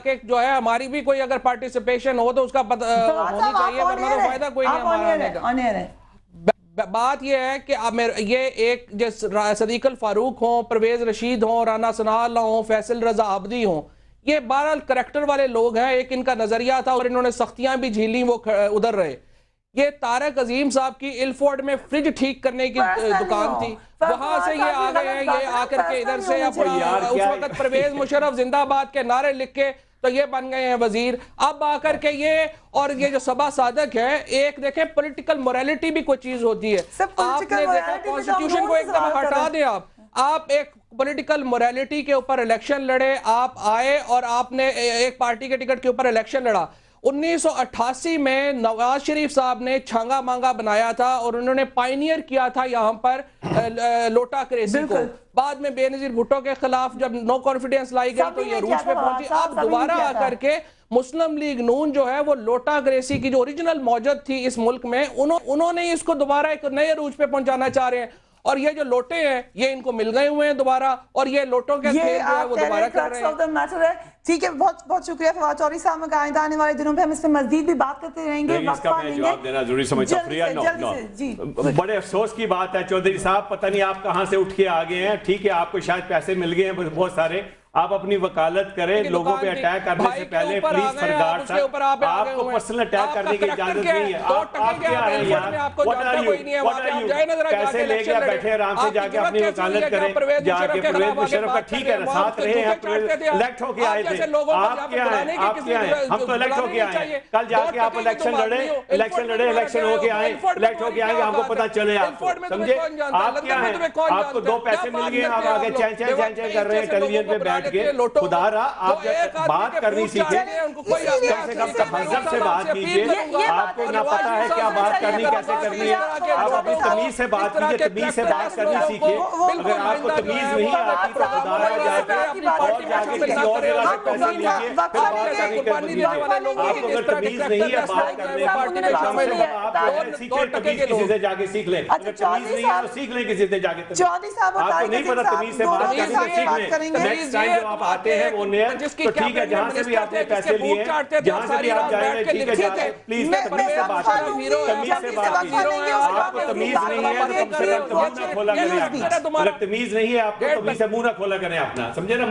کہ جو ہے ہماری بھی کوئی اگر پارٹیسپیشن ہو تو اس کا ہونی چاہیے، ورنہ تو فائدہ کوئی نہیں ہمارا۔ بات یہ ہے کہ یہ ایک صدیق الفاروق ہوں، پرویز رشید ہوں، رانا ثناء اللہ ہوں، فیصل رضا عابدی ہوں، یہ بہرحال کریکٹر والے لوگ ہیں۔ ایک ان کا نظریہ تھا اور انہوں نے سختیاں بھی جھیلیں، وہ ادھر رہے۔ یہ طارق عظیم صاحب کی الفورڈ میں فریج ٹھیک کرنے کی دکان تھی، وہاں سے یہ آ گئے ہیں، یہ آ کر کے ادھر سے اس وقت پرویز مشرف زندہ آباد کے نعرے لکھ کے تو یہ بن گئے ہیں وزیر۔ اب آ کر کے یہ اور یہ جو صبا صادق ہے، ایک دیکھیں پولیٹیکل موریلٹی بھی کوئی چیز ہوتی ہے۔ آپ نے دیکھا کانسٹیٹیوشن کو ایک دفعہ ہٹا دیں، آپ ایک پولیٹیکل موریلٹی کے اوپر الیکشن لڑے، آپ آئے اور آپ نے ایک پارٹی کے ٹکٹ کے اوپر الیکشن لڑا۔ 1988 میں نواز شریف صاحب نے چھانگا مانگا بنایا تھا اور انہوں نے پائنیئر کیا تھا یہاں پر لوٹا کریسی کو۔ بعد میں بے نظیر بھٹو کے خلاف جب نو کانفیڈنس لائی گئی تو یہ عروج پہ پہنچی۔ اب دوبارہ آ کر کے مسلم لیگ نون جو ہے وہ لوٹا کریسی کی جو اوریجنل موجد تھی اس ملک میں، انہوں نے اس کو دوبارہ ایک نئے عروج پہ پہنچانا چاہ رہے ہیں، اور یہ جو لوٹے ہیں یہ ان کو مل گئے ہوئے ہیں دوبارہ، اور یہ لوٹوں کے کھیل جو ہے وہ دوبارہ کر رہے ہیں۔ ٹھیک ہے، بہت بہت شکریہ فواد چودھری صاحب کا۔ آئندہ آنے والے دنوں پہ ہم اس پہ مزید بھی بات کرتے رہیں گے، وقفہ لیں گے۔ جواب دینا ضروری سمجھتا ہوں۔ بڑے افسوس کی بات ہے چودھری صاحب، پتہ نہیں آپ کہاں سے اٹھ کے آگے ہیں۔ ٹھیک ہے، آپ کو شاید پیسے مل گئے ہیں بہت سارے، آپ اپنی وکالت کریں، لوگوں پہ اٹیک کرنے سے پہلے پلیز سرکار صاحب آپ کو پرسنل اٹیک کرنے کی اجازت نہیں ہے۔ آپ کیا ہیں یار؟ What are you؟ پیسے لے کے بیٹھے آرام سے جا کے اپنی وکالت کریں، جا کے پرویز مشرف کا ٹھیک ہے ساتھ رہے ہیں، الیکٹ ہو کے آئے تھے۔ آپ کیا ہیں؟ آپ کیا ہیں؟ ہم تو الیکٹ ہو کے آئے ہیں، کل جا کے آپ الیکشن لڑیں، الیکشن ہو کے آئیں، الیکٹ ہو کے آئیں گے، ہم کو پتہ چلے آپ کو، سمجھے؟ آپ کیا ہیں؟ آپ کو 2 پیسے مل گئے ہیں، آپ آگے چین کر رہے ہیں ٹیلی ویژن پہ بیٹھ کے۔ خدا رہا آپ بات کرنی سیکھیں، کم سے کم تہذب سے بات کیجئے۔ آپ کو نہ پتہ ہے کیا بات کرنی کیسے کرنی ہے، آپ اپنی تمیز سے بات کیجئے، تمیز سے بات کرنی سیکھئے۔ اگر آپ کو تمیز نہیں آتی تو خدا رہا جا کے اور جا کے کسی اور جگہ سے پیسے لیجئے، پھر بات کرنی کر دیجئے۔ آپ کو اگر تمیز نہیں ہے بات کرنے کی، کم سے کم آپ سیکھیں، تمیز کسی سے جا کے سیکھ لیں۔ اگر تمیز نہیں ہے تو سیکھ لیں کسی سے جا کے تمیز۔ آپ کو نہیں پتہ تمیز سے بات کرنی تو سیکھ لیں۔ نیکسٹ ٹائم جب آپ آتے ہیں وہ نیا تو ٹھیک ہے، جہاں سے بھی آپ نے پیسے لیے جہاں سے بھی آپ جائیں گے ٹھیک ہے، جا کے پلیز تمیز سے بات کریں، تمیز سے بات کیجئے۔ آپ کو تمیز نہیں ہے تو کم سے کم تمیز نہ کھولا کریں اپنا، اگر تمیز نہیں ہے آپ کو تمیز سے منہ نہ کھولا کریں اپنا، سمجھے نا؟